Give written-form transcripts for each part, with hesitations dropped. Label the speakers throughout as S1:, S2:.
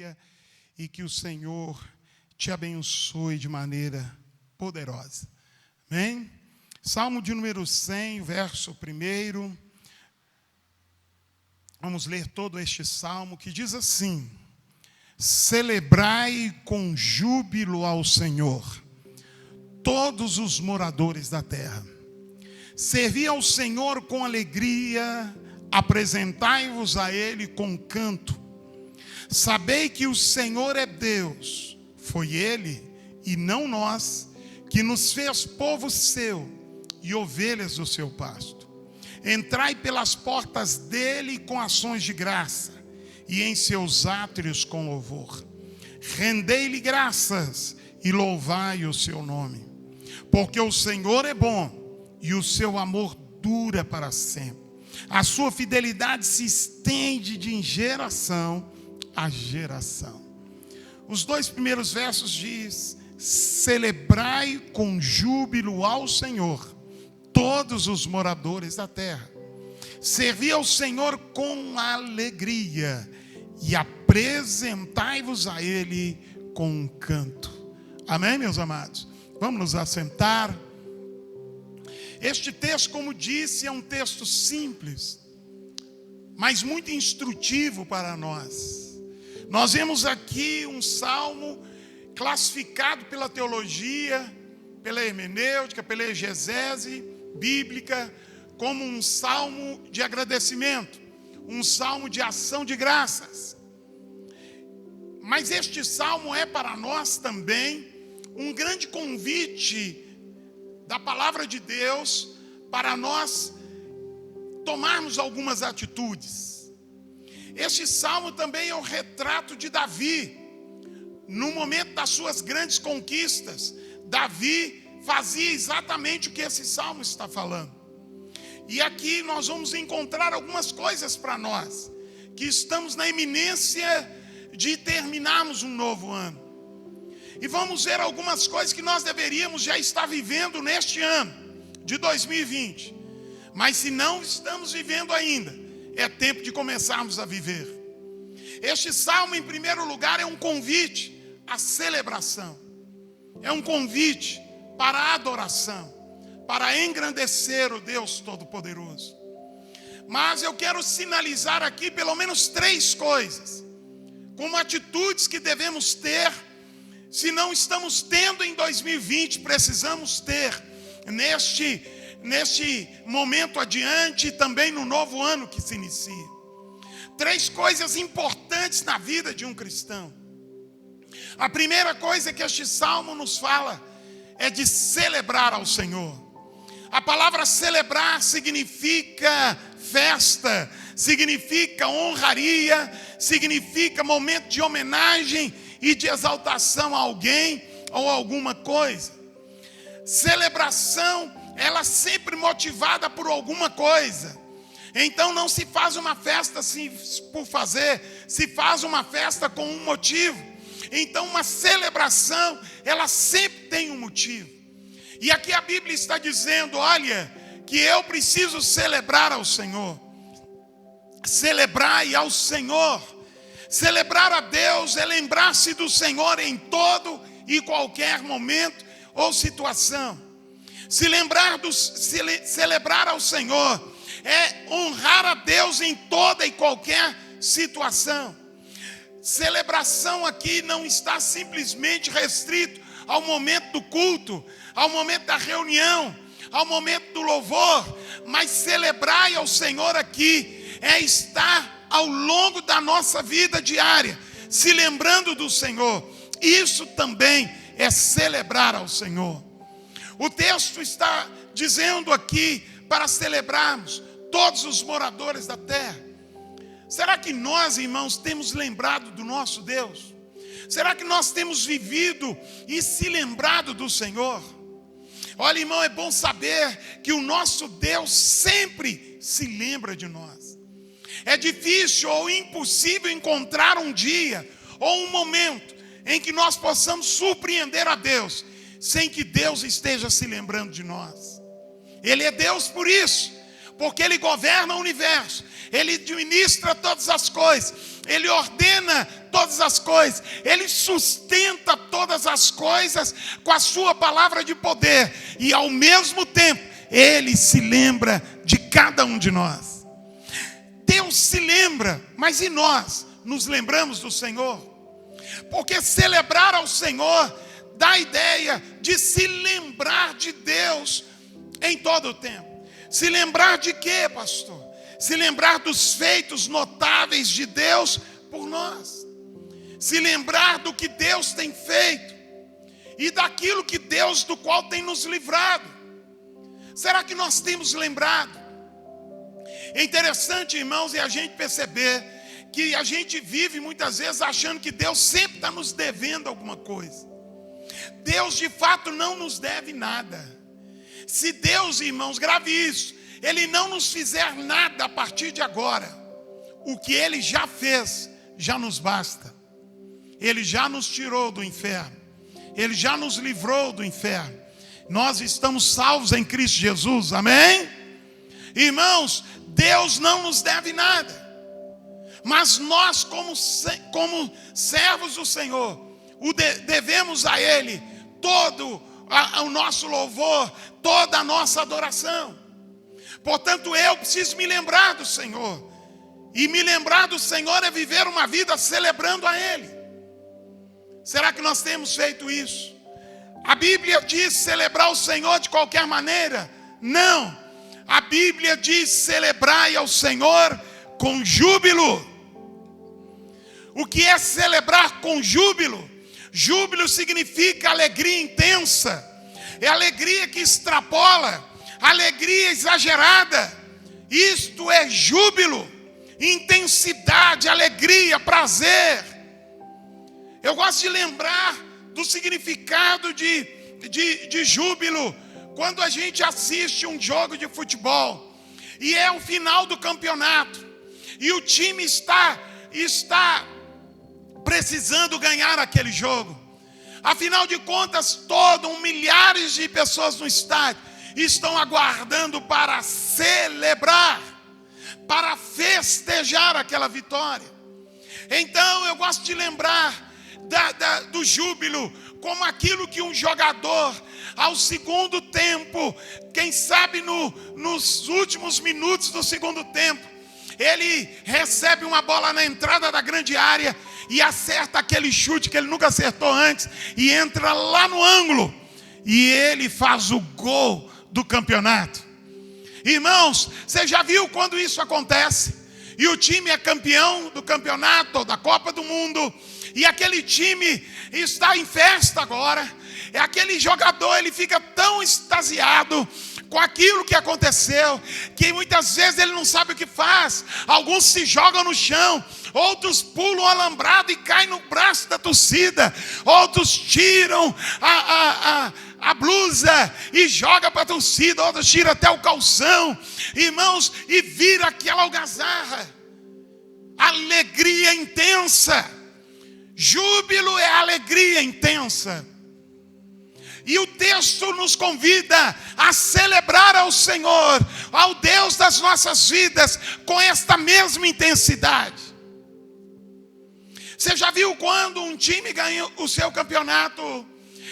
S1: família e que o Senhor te abençoe de maneira poderosa. Amém? Salmo de número 100, verso 1. Vamos ler todo este salmo que diz assim: celebrai com júbilo ao Senhor, todos os moradores da terra. Servi ao Senhor com alegria, apresentai-vos a Ele com canto. Sabei que o Senhor é Deus, foi Ele e não nós, que nos fez povo seu e ovelhas do seu pasto. Entrai pelas portas dele com ações de graça, e em seus átrios com louvor. Rendei-lhe graças e louvai o seu nome. Porque o Senhor é bom e o seu amor dura para sempre. A sua fidelidade se estende de geração a geração. Os 2 primeiros versos diz: celebrai com júbilo ao Senhor, todos os moradores da terra. Servi ao Senhor com alegria e apresentai-vos a Ele com um canto. Amém, meus amados? Vamos nos assentar. Este texto, como disse, é um texto simples, mas muito instrutivo para nós. Nós vemos aqui um salmo classificado pela teologia, pela hermenêutica, pela exegese bíblica, como um salmo de agradecimento, um salmo de ação de graças. Mas este salmo é para nós também um grande convite da palavra de Deus para nós tomarmos algumas atitudes. Este salmo também é o retrato de Davi. No momento das suas grandes conquistas, Davi fazia exatamente o que esse salmo está falando. E aqui nós vamos encontrar algumas coisas para nós, que estamos na iminência de terminarmos um novo ano. E vamos ver algumas coisas que nós deveríamos já estar vivendo neste ano de 2020. Mas se não estamos vivendo ainda, é tempo de começarmos a viver. Este salmo, em primeiro lugar, é um convite à celebração. É um convite para a adoração, para engrandecer o Deus Todo-Poderoso. Mas eu quero sinalizar aqui pelo menos 3 coisas, como atitudes que devemos ter. Se não estamos tendo em 2020, precisamos ter neste momento adiante e também no novo ano que se inicia. 3 coisas importantes na vida de um cristão. A primeira coisa que este salmo nos fala é de celebrar ao Senhor. A palavra celebrar significa festa, significa honraria, significa momento de homenagem e de exaltação a alguém ou alguma coisa. Celebração, ela sempre motivada por alguma coisa. Então não se faz uma festa assim por fazer, se faz uma festa com um motivo. Então uma celebração, ela sempre tem um motivo. E aqui a Bíblia está dizendo, olha, que eu preciso celebrar ao Senhor. Celebrai ao Senhor. Celebrar a Deus é lembrar-se do Senhor em todo e qualquer momento ou situação. Celebrar ao Senhor é honrar a Deus em toda e qualquer situação. Celebração aqui não está simplesmente restrito ao momento do culto, ao momento da reunião, ao momento do louvor, mas celebrar ao Senhor aqui é estar ao longo da nossa vida diária, se lembrando do Senhor. Isso também é celebrar ao Senhor. O texto está dizendo aqui para celebrarmos todos os moradores da terra. Será que nós, irmãos, temos lembrado do nosso Deus? Será que nós temos vivido e se lembrado do Senhor? Olha, irmão, é bom saber que o nosso Deus sempre se lembra de nós. É difícil ou impossível encontrar um dia ou um momento em que nós possamos surpreender a Deus sem que Deus esteja se lembrando de nós. Ele é Deus por isso, porque Ele governa o universo, Ele administra todas as coisas, Ele ordena todas as coisas, Ele sustenta todas as coisas com a sua palavra de poder, e ao mesmo tempo, Ele se lembra de cada um de nós. Deus se lembra, mas e nós? Nos lembramos do Senhor? Porque celebrar ao Senhor dá a ideia de se lembrar de Deus em todo o tempo. Se lembrar de quê, pastor? Se lembrar dos feitos notáveis de Deus por nós. Se lembrar do que Deus tem feito e daquilo que Deus, do qual tem nos livrado. Será que nós temos lembrado? É interessante, irmãos, e a gente perceber que a gente vive muitas vezes achando que Deus sempre está nos devendo alguma coisa. Deus de fato não nos deve nada. Se Deus, irmãos, grave isso, Ele não nos fizer nada a partir de agora, o que Ele já fez já nos basta. Ele já nos tirou do inferno, Ele já nos livrou do inferno. Nós estamos salvos em Cristo Jesus, amém? Irmãos, Deus não nos deve nada, mas nós como servos do Senhor, devemos a Ele todo o nosso louvor, toda a nossa adoração. Portanto, eu preciso me lembrar do Senhor, e me lembrar do Senhor é viver uma vida celebrando a Ele. Será que nós temos feito isso? A Bíblia diz celebrar o Senhor de qualquer maneira? Não. A Bíblia diz celebrai ao Senhor com júbilo. O que é celebrar com júbilo? Júbilo significa alegria intensa. É alegria que extrapola, alegria exagerada. Isto é júbilo, intensidade, alegria, prazer. Eu gosto de lembrar do significado de júbilo quando a gente assiste um jogo de futebol e é o final do campeonato e o time está precisando ganhar aquele jogo. Afinal de contas, milhares de pessoas no estádio estão aguardando para celebrar, para festejar aquela vitória. Então eu gosto de lembrar do júbilo como aquilo que um jogador, ao segundo tempo, quem sabe nos últimos minutos do segundo tempo, ele recebe uma bola na entrada da grande área e acerta aquele chute que ele nunca acertou antes e entra lá no ângulo e ele faz o gol do campeonato. Irmãos, você já viu quando isso acontece? E o time é campeão do campeonato, da Copa do Mundo, e aquele time está em festa agora. É aquele jogador, ele fica tão extasiado com aquilo que aconteceu, que muitas vezes ele não sabe o que faz. Alguns se jogam no chão, outros pulam o alambrado e caem no braço da torcida, outros tiram a blusa e joga para a torcida, outros tiram até o calção, irmãos, e vira aquela algazarra, alegria intensa. Júbilo é alegria intensa. E o texto nos convida a celebrar ao Senhor, ao Deus das nossas vidas, com esta mesma intensidade. Você já viu quando um time ganha o seu campeonato?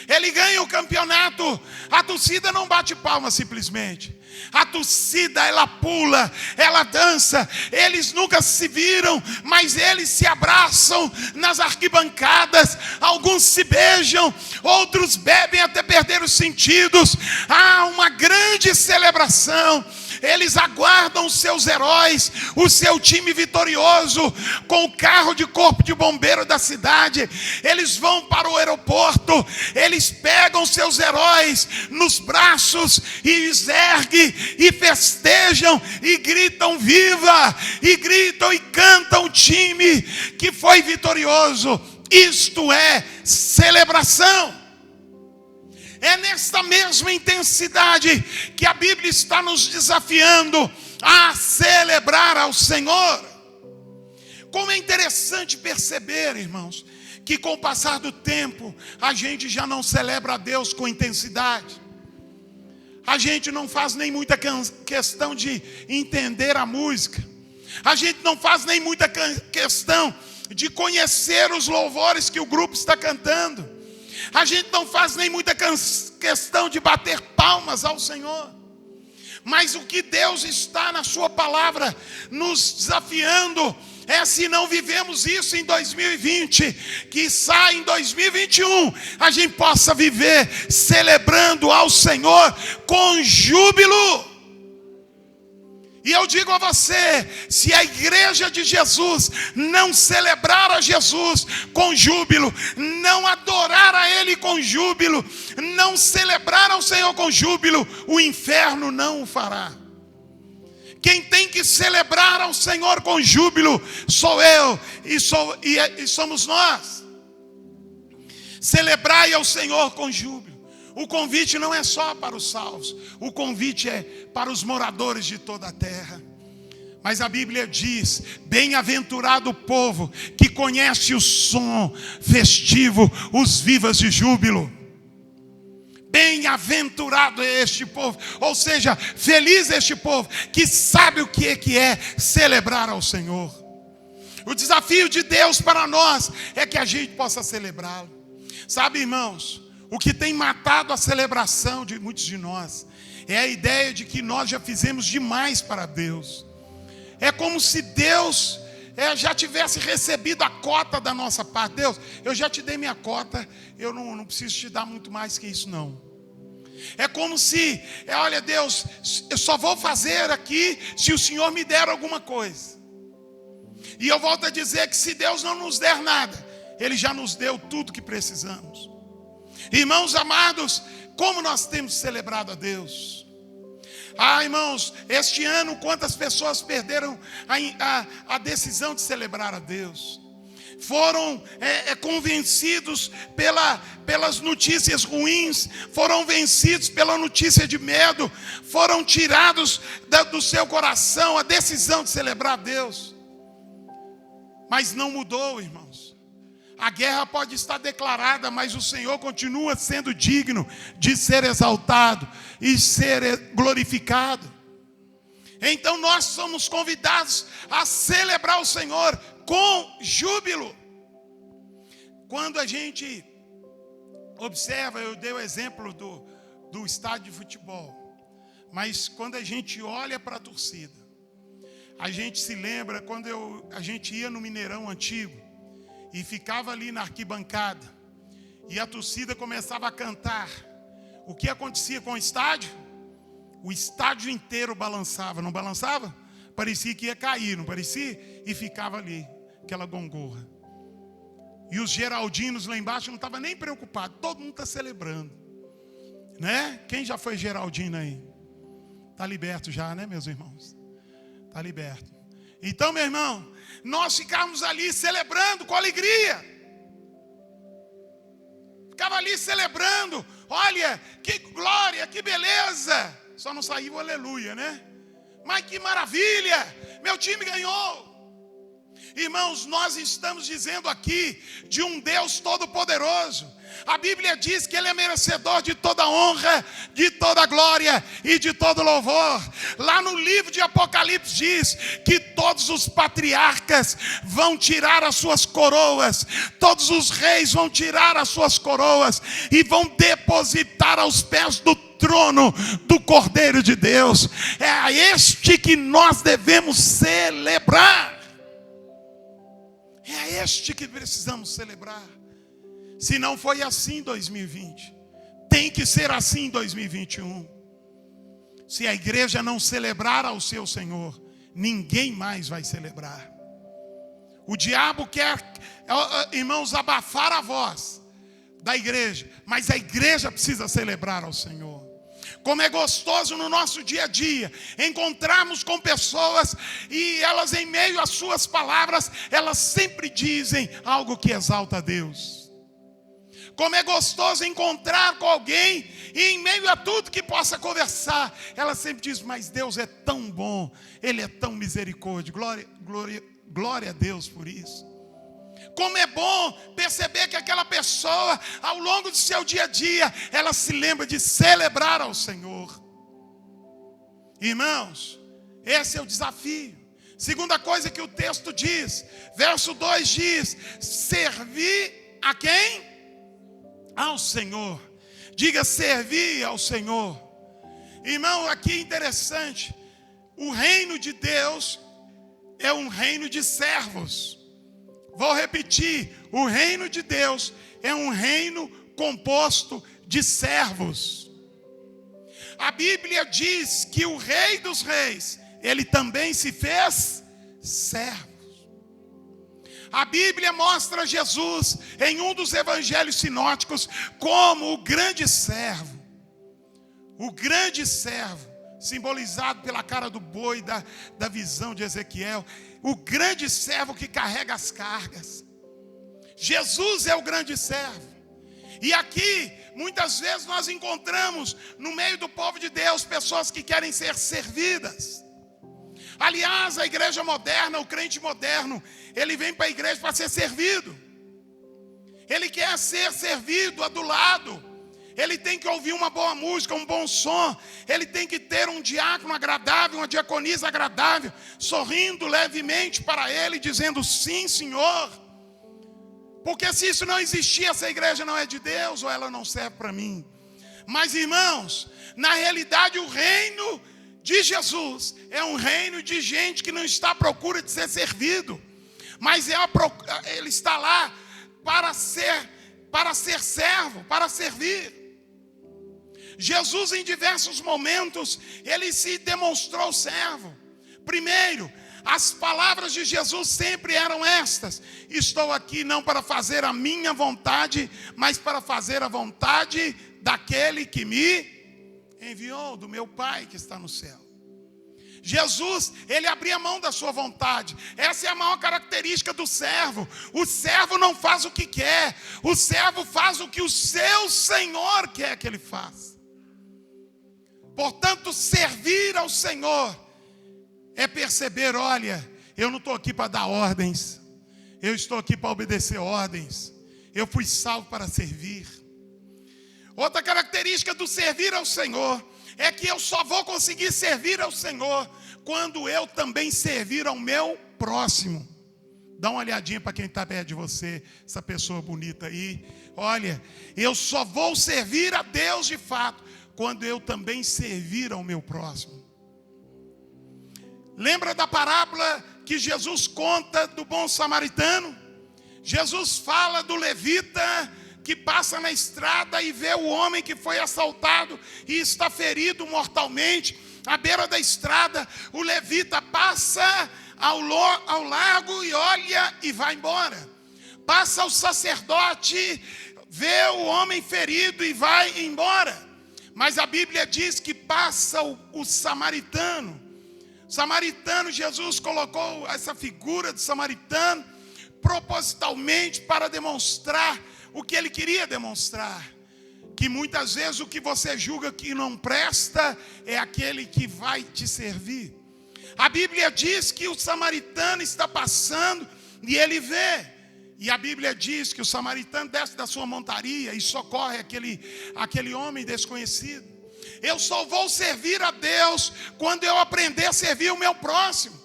S1: Ele ganha o campeonato, a torcida não bate palma simplesmente. A torcida, ela pula, ela dança. Eles nunca se viram, mas eles se abraçam nas arquibancadas. Alguns se beijam, outros bebem até perder os sentidos. Há uma grande celebração. Eles aguardam os seus heróis, o seu time vitorioso, com o carro de corpo de bombeiro da cidade. Eles vão para o aeroporto, eles pegam seus heróis nos braços e os erguem e festejam e gritam viva, e gritam e cantam o time que foi vitorioso. Isto é celebração. É nesta mesma intensidade que a Bíblia está nos desafiando a celebrar ao Senhor. Como é interessante perceber, irmãos, que com o passar do tempo, a gente já não celebra a Deus com intensidade. A gente não faz nem muita questão de entender a música. A gente não faz nem muita questão de conhecer os louvores que o grupo está cantando. A gente não faz nem muita questão de bater palmas ao Senhor. Mas o que Deus está na sua palavra nos desafiando é, se não vivemos isso em 2020, que sai em 2021, a gente possa viver celebrando ao Senhor com júbilo. E eu digo a você, se a igreja de Jesus não celebrar a Jesus com júbilo, não adorar a Ele com júbilo, não celebrar ao Senhor com júbilo, o inferno não o fará. Quem tem que celebrar ao Senhor com júbilo sou eu e somos nós. Celebrai ao Senhor com júbilo. O convite não é só para os salvos, o convite é para os moradores de toda a terra. Mas a Bíblia diz: bem-aventurado o povo que conhece o som festivo, os vivas de júbilo. Bem-aventurado é este povo, ou seja, feliz este povo que sabe o que é celebrar ao Senhor. O desafio de Deus para nós é que a gente possa celebrá-lo. Sabe, irmãos, o que tem matado a celebração de muitos de nós é a ideia de que nós já fizemos demais para Deus. É como se Deus já tivesse recebido a cota da nossa parte. Deus, eu já te dei minha cota, eu não preciso te dar muito mais que isso não. É como se, olha Deus, eu só vou fazer aqui se o Senhor me der alguma coisa. E eu volto a dizer que se Deus não nos der nada, Ele já nos deu tudo que precisamos. Irmãos amados, como nós temos celebrado a Deus. Irmãos, este ano quantas pessoas perderam a decisão de celebrar a Deus. Foram convencidos pelas notícias ruins, foram vencidos pela notícia de medo, foram tirados do seu coração a decisão de celebrar a Deus. Mas não mudou, irmãos. A guerra pode estar declarada, mas o Senhor continua sendo digno de ser exaltado e ser glorificado. Então nós somos convidados a celebrar o Senhor com júbilo. Quando a gente observa, eu dei o exemplo do estádio de futebol, mas quando a gente olha para a torcida, a gente se lembra quando a gente ia no Mineirão antigo e ficava ali na arquibancada e a torcida começava a cantar. O que acontecia com o estádio? O estádio inteiro balançava, não balançava? Parecia que ia cair, não parecia? E ficava ali, aquela gongorra. E os geraldinos lá embaixo não estavam nem preocupados, todo mundo está celebrando, né? Quem já foi geraldino aí? Está liberto já, né, meus irmãos? Está liberto. Então, meu irmão, nós ficávamos ali celebrando com alegria. Ficava ali celebrando. Olha, que glória, que beleza. Só não saiu o aleluia, né? Mas que maravilha, meu time ganhou. Irmãos, nós estamos dizendo aqui de um Deus todo-poderoso. A Bíblia diz que Ele é merecedor de toda honra, de toda glória e de todo louvor. Lá no livro de Apocalipse diz que todos os patriarcas vão tirar as suas coroas, todos os reis vão tirar as suas coroas e vão depositar aos pés do trono do Cordeiro de Deus. É a este que nós devemos celebrar. É a este que precisamos celebrar. Se não foi assim em 2020, tem que ser assim em 2021. Se a igreja não celebrar ao seu Senhor, ninguém mais vai celebrar. O diabo quer, irmãos, abafar a voz da igreja, mas a igreja precisa celebrar ao Senhor. Como é gostoso no nosso dia a dia encontrarmos com pessoas e elas, em meio às suas palavras, elas sempre dizem algo que exalta a Deus. Como é gostoso encontrar com alguém e em meio a tudo que possa conversar, ela sempre diz: mas Deus é tão bom, Ele é tão misericórdia. Glória a Deus por isso. Como é bom perceber que aquela pessoa, ao longo do seu dia a dia, ela se lembra de celebrar ao Senhor. Irmãos, esse é o desafio. Segunda coisa que o texto diz, verso 2 diz: servir a quem? Ao Senhor. Diga: servir ao Senhor. Irmão, aqui é interessante. O reino de Deus é um reino de servos. Vou repetir: o reino de Deus é um reino composto de servos. A Bíblia diz que o Rei dos Reis, ele também se fez servo. A Bíblia mostra Jesus em um dos evangelhos sinóticos como o grande servo. O grande servo, simbolizado pela cara do boi da visão de Ezequiel. O grande servo que carrega as cargas. Jesus é o grande servo. E aqui, muitas vezes nós encontramos no meio do povo de Deus pessoas que querem ser servidas. Aliás, a igreja moderna, o crente moderno, ele vem para a igreja para ser servido. Ele quer ser servido, adulado. Ele tem que ouvir uma boa música, um bom som. Ele tem que ter um diácono agradável, uma diaconisa agradável, sorrindo levemente para ele, dizendo: sim, Senhor. Porque se isso não existir, essa igreja não é de Deus, ou ela não serve para mim. Mas, irmãos, na realidade o reino de Jesus é um reino de gente que não está à procura de ser servido, mas ele está lá para ser servo, para servir. Jesus, em diversos momentos, ele se demonstrou servo. Primeiro, as palavras de Jesus sempre eram estas: estou aqui não para fazer a minha vontade, mas para fazer a vontade daquele que me enviou, do meu Pai que está no céu. Jesus, ele abria mão da sua vontade. Essa é a maior característica do servo. O servo não faz o que quer, o servo faz o que o seu Senhor quer que ele faça. Portanto, servir ao Senhor é perceber: olha, eu não estou aqui para dar ordens, eu estou aqui para obedecer ordens. Eu fui salvo para servir. Outra característica do servir ao Senhor é que eu só vou conseguir servir ao Senhor quando eu também servir ao meu próximo. Dá uma olhadinha para quem está perto de você, essa pessoa bonita aí. Olha, eu só vou servir a Deus de fato quando eu também servir ao meu próximo. Lembra da parábola que Jesus conta do bom samaritano? Jesus fala do levita que passa na estrada e vê o homem que foi assaltado e está ferido mortalmente à beira da estrada. O levita passa ao largo e olha e vai embora. Passa o sacerdote, vê o homem ferido e vai embora. Mas a Bíblia diz que passa o samaritano. Samaritano, Jesus colocou essa figura de samaritano propositalmente para demonstrar o que ele queria demonstrar. Que muitas vezes o que você julga que não presta é aquele que vai te servir. A Bíblia diz que o samaritano está passando e ele vê. E a Bíblia diz que o samaritano desce da sua montaria e socorre aquele homem desconhecido. Eu só vou servir a Deus quando eu aprender a servir o meu próximo.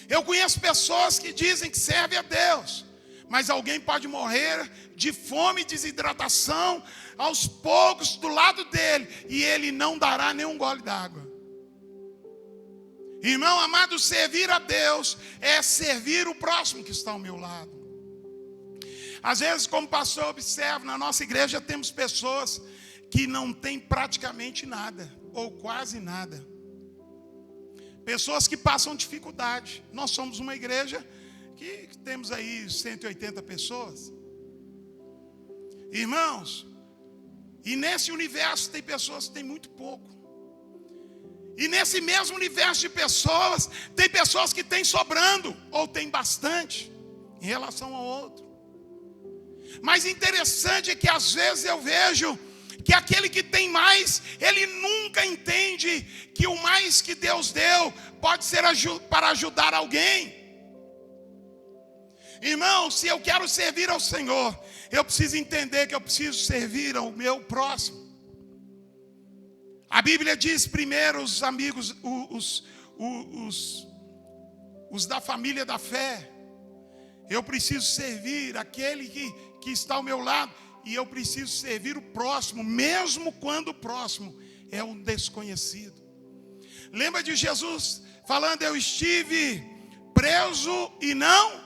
S1: Eu conheço pessoas que dizem que servem a Deus, mas alguém pode morrer de fome e desidratação aos poucos do lado dele, e ele não dará nenhum gole d'água. Irmão amado, servir a Deus é servir o próximo que está ao meu lado. Às vezes, como pastor, eu observo, na nossa igreja temos pessoas que não têm praticamente nada, ou quase nada. Pessoas que passam dificuldade. Nós somos uma igreja que temos aí 180 pessoas. Irmãos, e nesse universo tem pessoas que têm muito pouco. E nesse mesmo universo de pessoas, tem pessoas que têm sobrando, ou têm bastante, em relação ao outro. Mas interessante é que às vezes eu vejo que aquele que tem mais, ele nunca entende que o mais que Deus deu pode ser para ajudar alguém. Irmão, se eu quero servir ao Senhor, eu preciso entender que eu preciso servir ao meu próximo. A Bíblia diz primeiro, os amigos, os da família da fé, eu preciso servir aquele que está ao meu lado, e eu preciso servir o próximo, mesmo quando o próximo é um desconhecido. Lembra de Jesus falando: eu estive preso e não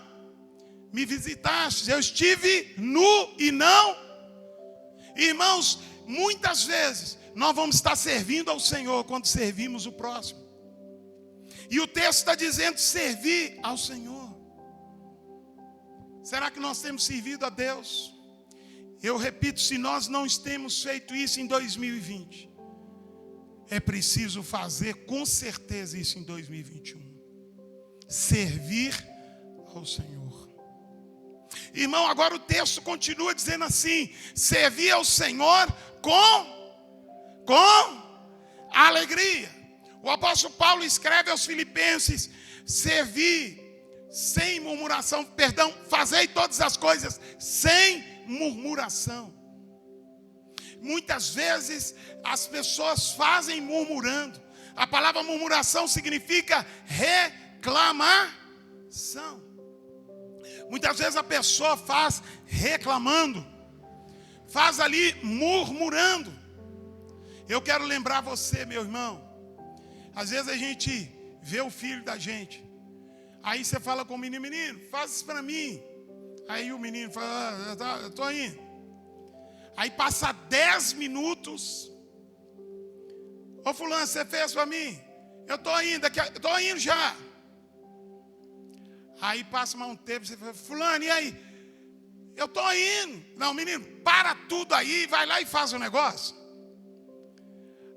S1: me visitaste, eu estive nu e não. Irmãos, muitas vezes nós vamos estar servindo ao Senhor quando servimos o próximo. E o texto está dizendo servir ao Senhor. Será que nós temos servido a Deus? Eu repito, se nós não temos feito isso em 2020, é preciso fazer com certeza isso em 2021. Servir ao Senhor. Irmão, agora o texto continua dizendo assim: servir ao Senhor com alegria. O apóstolo Paulo escreve aos Filipenses: servir sem murmuração, fazei todas as coisas sem murmuração. Muitas vezes as pessoas fazem murmurando. A palavra murmuração significa reclamação. Muitas vezes a pessoa faz reclamando, faz ali murmurando. Eu quero lembrar você, meu irmão, às vezes a gente vê o filho da gente, aí você fala com o menino: menino, faz isso para mim. Aí o menino fala: eu estou indo. Aí passa 10 minutos. Ô fulano, você fez para mim? Eu estou indo, estou indo já. Aí passa mais um tempo, você fala: fulano, e aí? Eu estou indo. Não, menino, para tudo aí, vai lá e faz o negócio.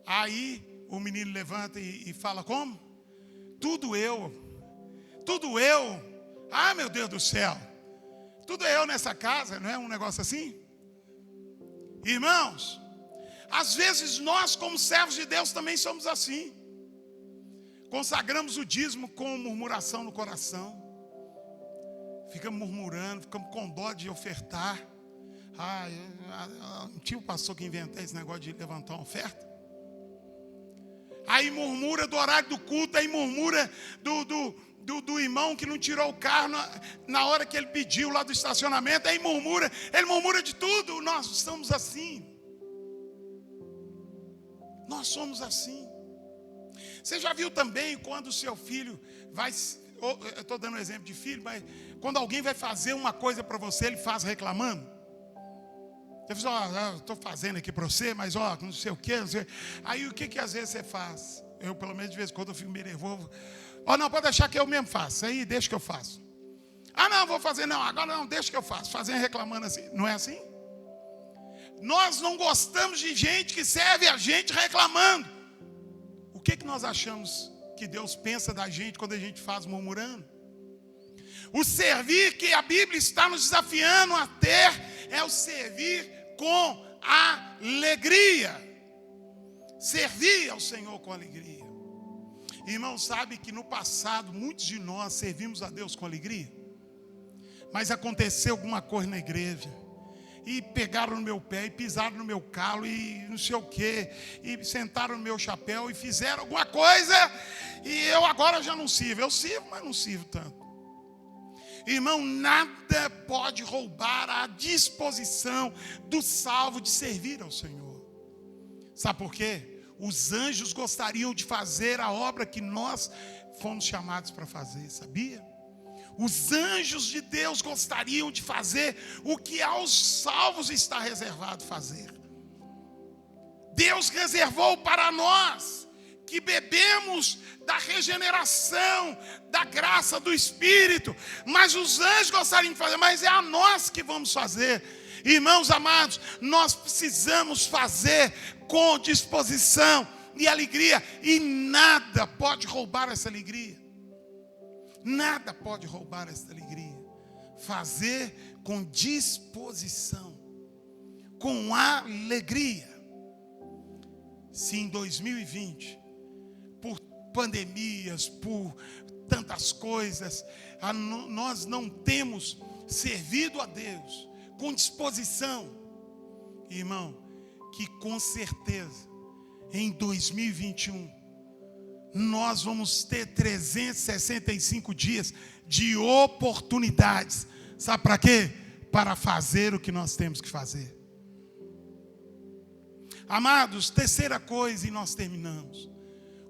S1: Aí o menino levanta e fala: como? Tudo eu. Ah, meu Deus do céu. Tudo eu nessa casa, não é um negócio assim? Irmãos, às vezes nós, como servos de Deus, também somos assim. Consagramos o dízimo com murmuração no coração. Ficamos murmurando, ficamos com dó de ofertar. Não tinha o pastor que inventou esse negócio de levantar uma oferta? Aí murmura do horário do culto, aí murmura do irmão que não tirou o carro na hora que ele pediu lá do estacionamento, aí ele murmura de tudo. Nós estamos assim. Nós somos assim. Você já viu também quando o seu filho vai... Eu estou dando um exemplo de filho, mas quando alguém vai fazer uma coisa para você, ele faz reclamando. Você diz: estou fazendo aqui para você, mas não sei o quê. Não sei. Aí o que às vezes você faz? Eu, pelo menos de vez em quando, eu fico meio nervoso. Não, pode deixar que eu mesmo faço. Aí deixa que eu faço. Não, vou fazer não. Agora não, deixa que eu faço. Fazendo, reclamando assim. Não é assim? Nós não gostamos de gente que serve a gente reclamando. O que nós achamos que Deus pensa da gente quando a gente faz murmurando? O servir que a Bíblia está nos desafiando a ter é o servir com alegria. Servir ao Senhor com alegria. Irmão, sabe que no passado muitos de nós servimos a Deus com alegria, mas aconteceu alguma coisa na igreja e pegaram no meu pé e pisaram no meu calo e não sei o que, e sentaram no meu chapéu e fizeram alguma coisa, e eu agora já não sirvo. Eu sirvo, mas não sirvo tanto. Irmão, nada pode roubar a disposição do salvo de servir ao Senhor. Sabe por quê? Os anjos gostariam de fazer a obra que nós fomos chamados para fazer, sabia? Os anjos de Deus gostariam de fazer o que aos salvos está reservado fazer. Deus reservou para nós que bebemos da regeneração, da graça do Espírito, mas os anjos gostariam de fazer, mas é a nós que vamos fazer. Irmãos amados, nós precisamos fazer com disposição e alegria, e nada pode roubar essa alegria. Nada pode roubar essa alegria. Fazer com disposição, com alegria. Se em 2020, por pandemias, por tantas coisas, nós não temos servido a Deus com disposição, irmão, que com certeza em 2021, nós vamos ter 365 dias de oportunidades. Sabe para quê? Para fazer o que nós temos que fazer. Amados, terceira coisa e nós terminamos.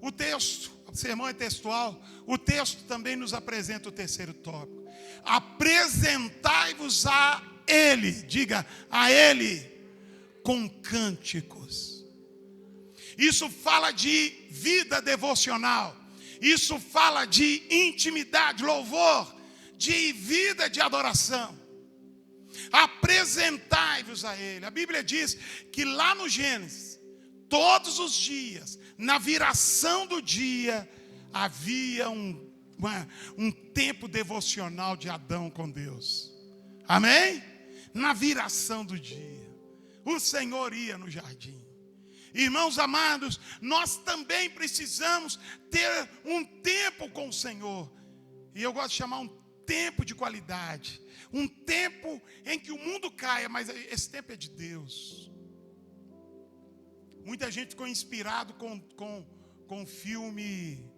S1: O texto, o sermão é textual, o texto também nos apresenta o terceiro tópico. Apresentai-vos a Ele, diga, a Ele, com cânticos. Isso fala de vida devocional. Isso fala de intimidade, louvor, de vida de adoração. Apresentai-vos a Ele. A Bíblia diz que lá no Gênesis, todos os dias, na viração do dia, havia um tempo devocional de Adão com Deus. Amém? Na viração do dia, o Senhor ia no jardim. Irmãos amados, nós também precisamos ter um tempo com o Senhor. E eu gosto de chamar um tempo de qualidade. Um tempo em que o mundo caia, mas esse tempo é de Deus. Muita gente ficou inspirado com o filme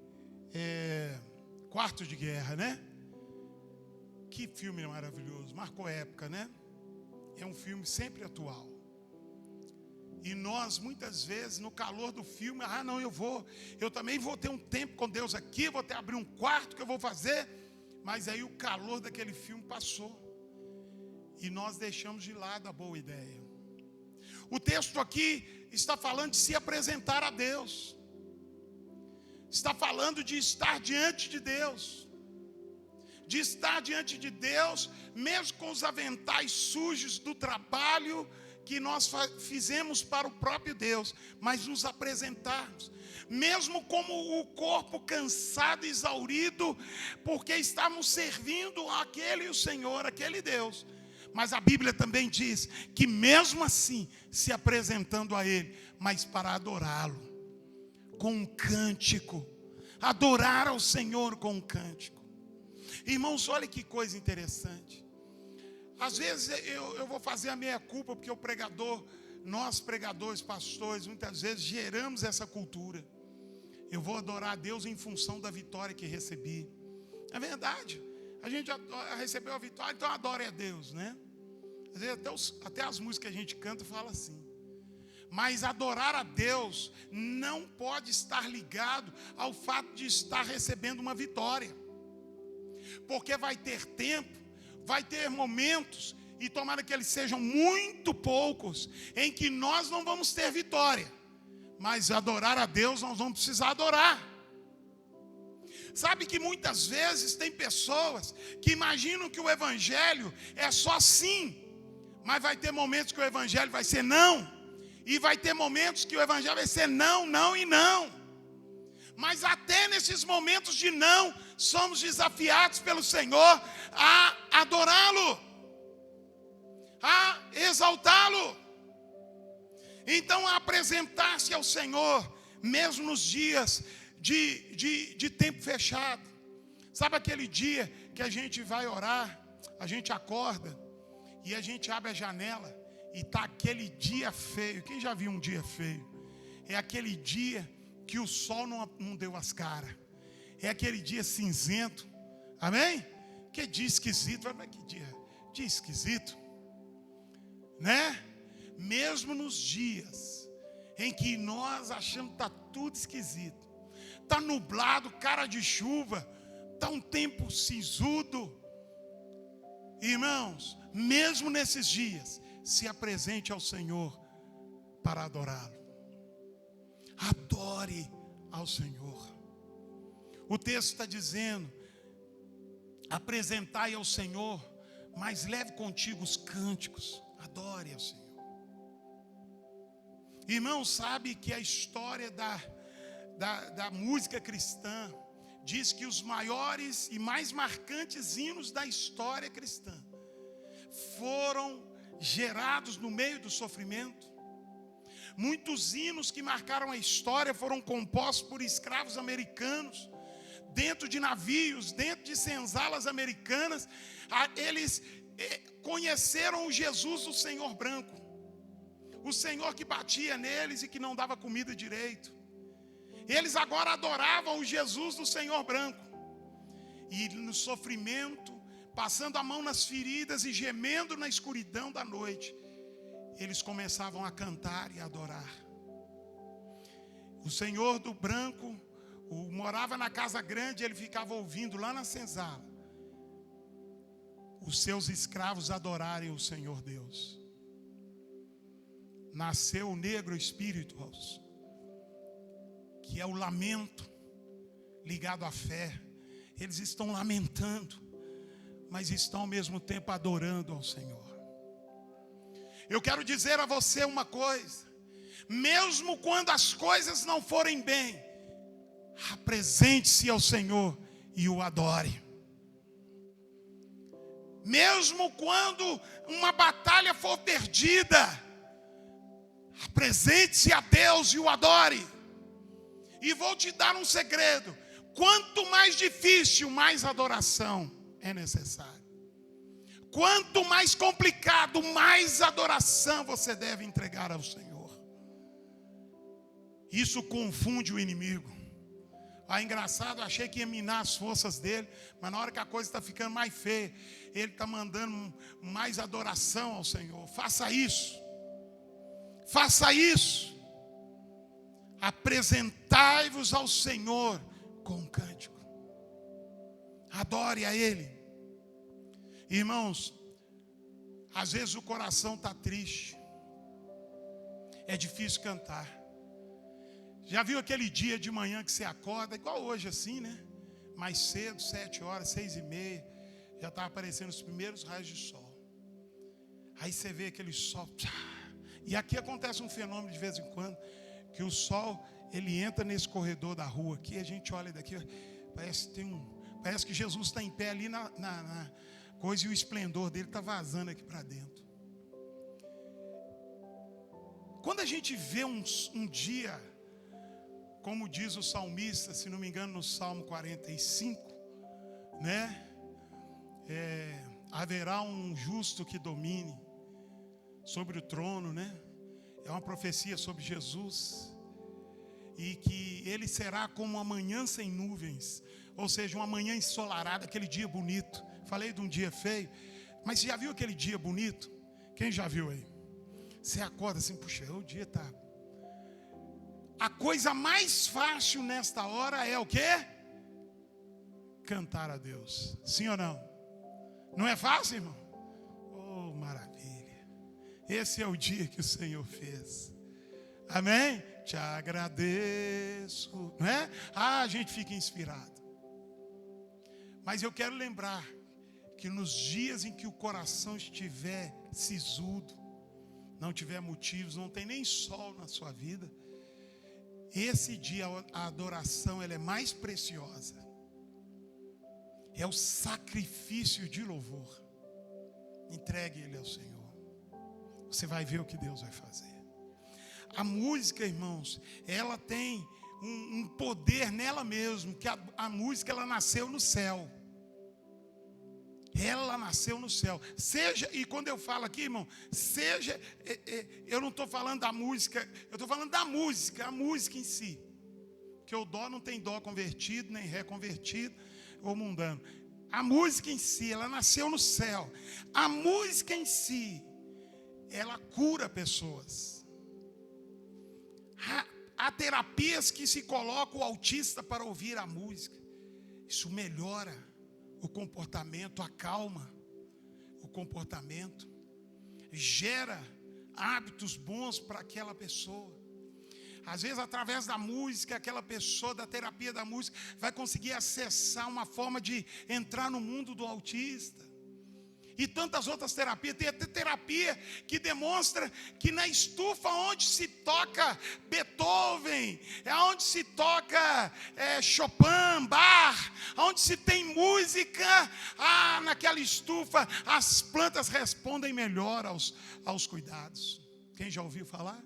S1: Quarto de Guerra, né? Que filme maravilhoso, marcou época, né? É um filme sempre atual. E nós, muitas vezes, no calor do filme, não, eu também vou ter um tempo com Deus aqui, vou abrir um quarto que eu vou fazer. Mas aí o calor daquele filme passou. E nós deixamos de lado a boa ideia. O texto aqui está falando de se apresentar a Deus. Está falando de estar diante de Deus. De estar diante de Deus, mesmo com os aventais sujos do trabalho que nós fizemos para o próprio Deus, mas nos apresentarmos, mesmo como o corpo cansado e exaurido, porque estávamos servindo aquele o Senhor, aquele Deus. Mas a Bíblia também diz que mesmo assim, se apresentando a Ele, mas para adorá-lo, com um cântico, adorar ao Senhor com um cântico. Irmãos, olha que coisa interessante. Às vezes eu vou fazer a meia culpa, porque o pregador, nós pregadores, pastores, muitas vezes geramos essa cultura. Eu vou adorar a Deus em função da vitória que recebi. É verdade, a gente recebeu a vitória, então adora a Deus, né? Às vezes até as músicas que a gente canta fala assim. Mas adorar a Deus não pode estar ligado ao fato de estar recebendo uma vitória. Porque vai ter tempo, vai ter momentos, e tomara que eles sejam muito poucos, em que nós não vamos ter vitória. Mas adorar a Deus nós vamos precisar adorar. Sabe que muitas vezes tem pessoas que imaginam que o Evangelho é só sim. Mas vai ter momentos que o Evangelho vai ser não. E vai ter momentos que o Evangelho vai ser não, não e não. Mas até nesses momentos de não, somos desafiados pelo Senhor a adorá-lo, a exaltá-lo. Então, a apresentar-se ao Senhor, mesmo nos dias de tempo fechado. Sabe aquele dia que a gente vai orar, a gente acorda e a gente abre a janela e está aquele dia feio. Quem já viu um dia feio? É aquele dia que o sol não deu as caras. É aquele dia cinzento. Amém? Que dia esquisito. Mas que dia esquisito. Né? Mesmo nos dias em que nós achamos que está tudo esquisito. Está nublado, cara de chuva. Está um tempo cinzudo. Irmãos, mesmo nesses dias, se apresente ao Senhor para adorá-lo. Adore ao Senhor. O texto está dizendo: apresentai ao Senhor, mas leve contigo os cânticos. Adore ao Senhor. Irmão, sabe que a história da música cristã diz que os maiores e mais marcantes hinos da história cristã foram gerados no meio do sofrimento. Muitos hinos que marcaram a história foram compostos por escravos americanos, dentro de navios, dentro de senzalas americanas. Eles conheceram o Jesus, o Senhor branco, o Senhor que batia neles e que não dava comida direito. Eles agora adoravam o Jesus do Senhor branco. E no sofrimento, passando a mão nas feridas e gemendo na escuridão da noite, eles começavam a cantar e adorar. O Senhor do branco morava na casa grande, ele ficava ouvindo lá na senzala os seus escravos adorarem o Senhor Deus. Nasceu o negro espírito, que é o lamento ligado à fé. Eles estão lamentando, mas estão ao mesmo tempo adorando ao Senhor. Eu quero dizer a você uma coisa: mesmo quando as coisas não forem bem, apresente-se ao Senhor e o adore. Mesmo quando uma batalha for perdida, apresente-se a Deus e o adore. E vou te dar um segredo: quanto mais difícil, mais adoração é necessário. Quanto mais complicado, mais adoração você deve entregar ao Senhor. Isso confunde o inimigo. Engraçado, eu achei que ia minar as forças dele, mas na hora que a coisa está ficando mais feia, ele está mandando mais adoração ao Senhor. Faça isso. Faça isso. Apresentai-vos ao Senhor com um cântico. Adore a Ele. Irmãos, às vezes o coração está triste. É difícil cantar. Já viu aquele dia de manhã que você acorda, igual hoje assim, né? Mais cedo, 7 horas, 6:30, já está aparecendo os primeiros raios de sol. Aí você vê aquele sol. E aqui acontece um fenômeno de vez em quando, que o sol, ele entra nesse corredor da rua aqui, a gente olha daqui, parece que Jesus está em pé ali na coisa, e o esplendor dele está vazando aqui para dentro. Quando a gente vê um dia, como diz o salmista, se não me engano, no Salmo 45, né? Haverá um justo que domine sobre o trono, né? É uma profecia sobre Jesus. E que ele será como uma manhã sem nuvens, ou seja, uma manhã ensolarada, aquele dia bonito. Falei de um dia feio, mas você já viu aquele dia bonito? Quem já viu aí? Você acorda assim, puxa, o dia está... A coisa mais fácil nesta hora é o quê? Cantar a Deus. Sim ou não? Não é fácil, irmão? Oh, maravilha. Esse é o dia que o Senhor fez. Amém? Te agradeço. Não é? A gente fica inspirado. Mas eu quero lembrar que nos dias em que o coração estiver sisudo, não tiver motivos, não tem nem sol na sua vida, esse dia a adoração ela é mais preciosa. É o sacrifício de louvor. Entregue ele ao Senhor. Você vai ver o que Deus vai fazer. A música, irmãos, ela tem um poder nela mesmo, que a música ela nasceu no céu. Ela nasceu no céu. Seja, e quando eu falo aqui, irmão, seja, eu não estou falando da música, eu estou falando da música, a música em si. Que o dó não tem dó convertido, nem ré convertido, ou mundano. A música em si, ela nasceu no céu. A música em si, ela cura pessoas. Há terapias que se coloca o autista para ouvir a música. Isso melhora o comportamento, acalma o comportamento, gera hábitos bons para aquela pessoa. Às vezes, através da música, aquela pessoa da terapia da música vai conseguir acessar uma forma de entrar no mundo do autista. E tantas outras terapias. Tem até terapia que demonstra que na estufa onde se toca Beethoven, é onde se toca Chopin, Bach, onde se tem música, naquela estufa as plantas respondem melhor aos cuidados. Quem já ouviu falar?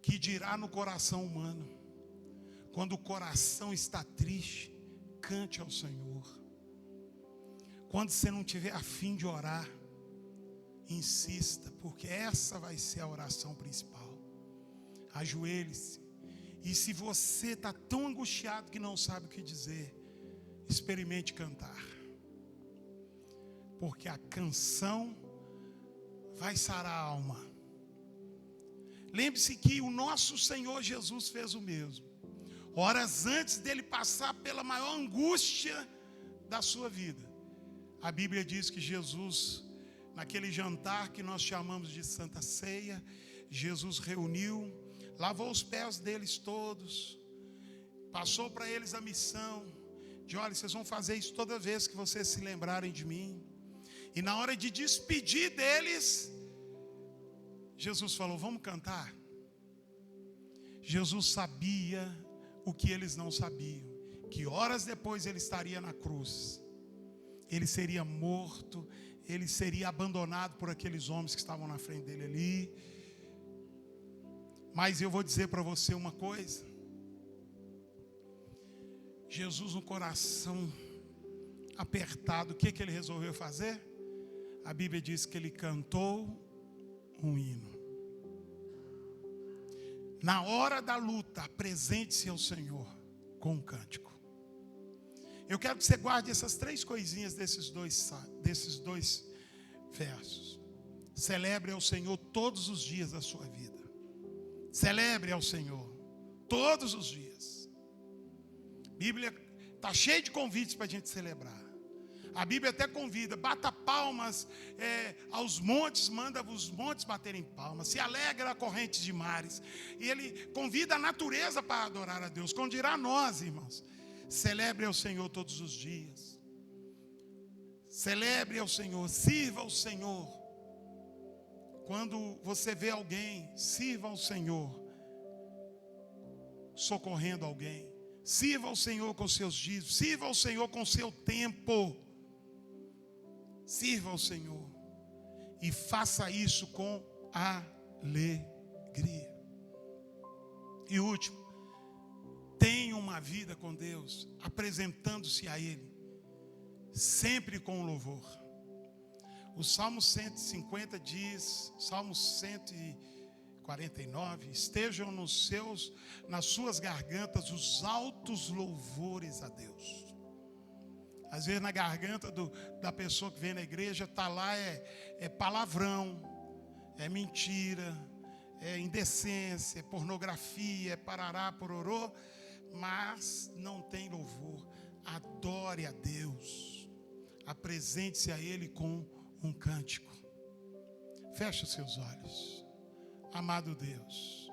S1: Que dirá no coração humano, quando o coração está triste, cante ao Senhor. Quando você não tiver a fim de orar, insista, porque essa vai ser a oração principal. Ajoelhe-se. E se você está tão angustiado que não sabe o que dizer, experimente cantar. Porque a canção vai sarar a alma. Lembre-se que o nosso Senhor Jesus fez o mesmo. Horas antes dele passar pela maior angústia da sua vida. A Bíblia diz que Jesus, naquele jantar que nós chamamos de Santa Ceia, Jesus reuniu, lavou os pés deles todos, passou para eles a missão de: olha, vocês vão fazer isso toda vez que vocês se lembrarem de mim. E na hora de despedir deles, Jesus falou: vamos cantar. Jesus sabia o que eles não sabiam, que horas depois ele estaria na cruz, ele seria morto, ele seria abandonado por aqueles homens que estavam na frente dele ali. Mas eu vou dizer para você uma coisa: Jesus, no coração apertado, o que ele resolveu fazer? A Bíblia diz que ele cantou um hino. Na hora da luta, apresente-se ao Senhor com um cântico. Eu quero que você guarde essas 3 coisinhas desses dois versos. Celebre ao Senhor todos os dias da sua vida. Celebre ao Senhor todos os dias. A Bíblia está cheia de convites para a gente celebrar. A Bíblia até convida: bata palmas aos montes, manda os montes baterem palmas, se alegra a correntes de mares. E ele convida a natureza para adorar a Deus, como dirá nós, irmãos. Celebre ao Senhor todos os dias. Celebre ao Senhor, sirva ao Senhor. Quando você vê alguém, sirva ao Senhor, socorrendo alguém. Sirva ao Senhor com seus dízimos, sirva ao Senhor com seu tempo. Sirva ao Senhor e faça isso com alegria. E último, tenha uma vida com Deus, apresentando-se a Ele, sempre com louvor. O Salmo 150 diz, Salmo 149, estejam nas suas gargantas os altos louvores a Deus. Às vezes na garganta da pessoa que vem na igreja está lá é palavrão, é mentira, é indecência, é pornografia, é parará, pororô, mas não tem louvor. Adore a Deus, apresente-se a Ele com um cântico. Feche os seus olhos. Amado Deus,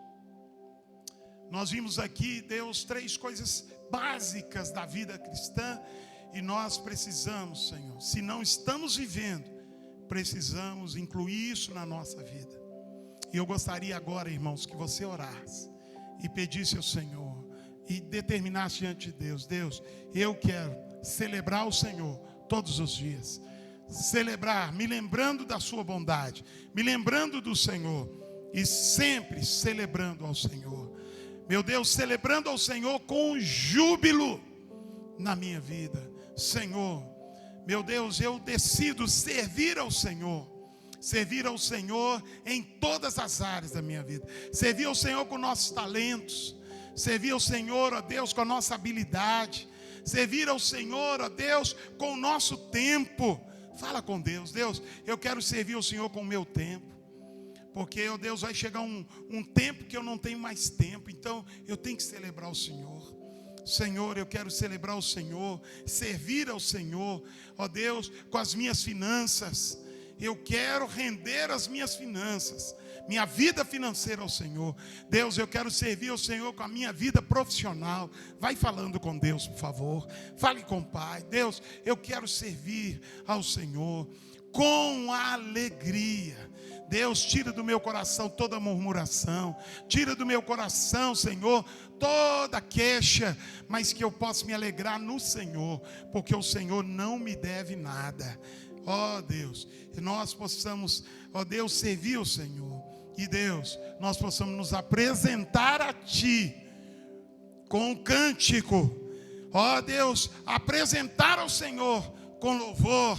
S1: nós vimos aqui, Deus, 3 coisas básicas da vida cristã. E nós precisamos, Senhor, se não estamos vivendo, precisamos incluir isso na nossa vida. E eu gostaria agora, irmãos, que você orasse e pedisse ao Senhor e determinasse diante de Deus: Deus, eu quero celebrar o Senhor todos os dias. Celebrar, me lembrando da sua bondade, me lembrando do Senhor e sempre celebrando ao Senhor. Meu Deus, celebrando ao Senhor com júbilo na minha vida. Senhor, meu Deus, eu decido servir ao Senhor em todas as áreas da minha vida. Servir ao Senhor com nossos talentos, servir ao Senhor, ó Deus, com a nossa habilidade, servir ao Senhor, ó Deus, com o nosso tempo. Fala com Deus: Deus, eu quero servir ao Senhor com o meu tempo, porque, ó Deus, vai chegar um tempo que eu não tenho mais tempo, então eu tenho que celebrar o Senhor. Senhor, eu quero celebrar o Senhor, servir ao Senhor, ó Deus, com as minhas finanças. Eu quero render as minhas finanças, minha vida financeira ao Senhor. Deus, eu quero servir ao Senhor com a minha vida profissional. Vai falando com Deus, por favor. Fale com o Pai. Deus, eu quero servir ao Senhor com alegria. Deus, tira do meu coração toda murmuração, tira do meu coração, Senhor, toda queixa, mas que eu possa me alegrar no Senhor, porque o Senhor não me deve nada. Ó Deus, que nós possamos, ó Deus, servir o Senhor, e Deus, nós possamos nos apresentar a Ti com um cântico, ó Deus, apresentar ao Senhor com louvor,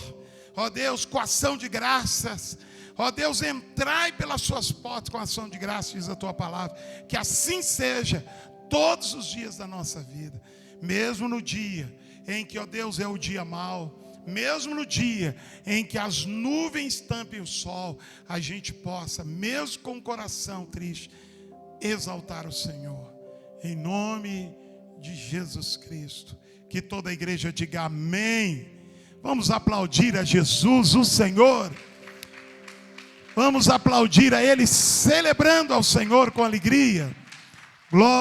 S1: ó Deus, com ação de graças, Ó Deus, entrai pelas suas portas com ação de graça, diz a tua palavra. Que assim seja todos os dias da nossa vida. Mesmo no dia em que, ó Deus, é o dia mau, mesmo no dia em que as nuvens tampem o sol, a gente possa, mesmo com o coração triste, exaltar o Senhor. Em nome de Jesus Cristo. Que toda a igreja diga amém. Vamos aplaudir a Jesus, o Senhor. Vamos aplaudir a Ele, celebrando ao Senhor com alegria. Glória.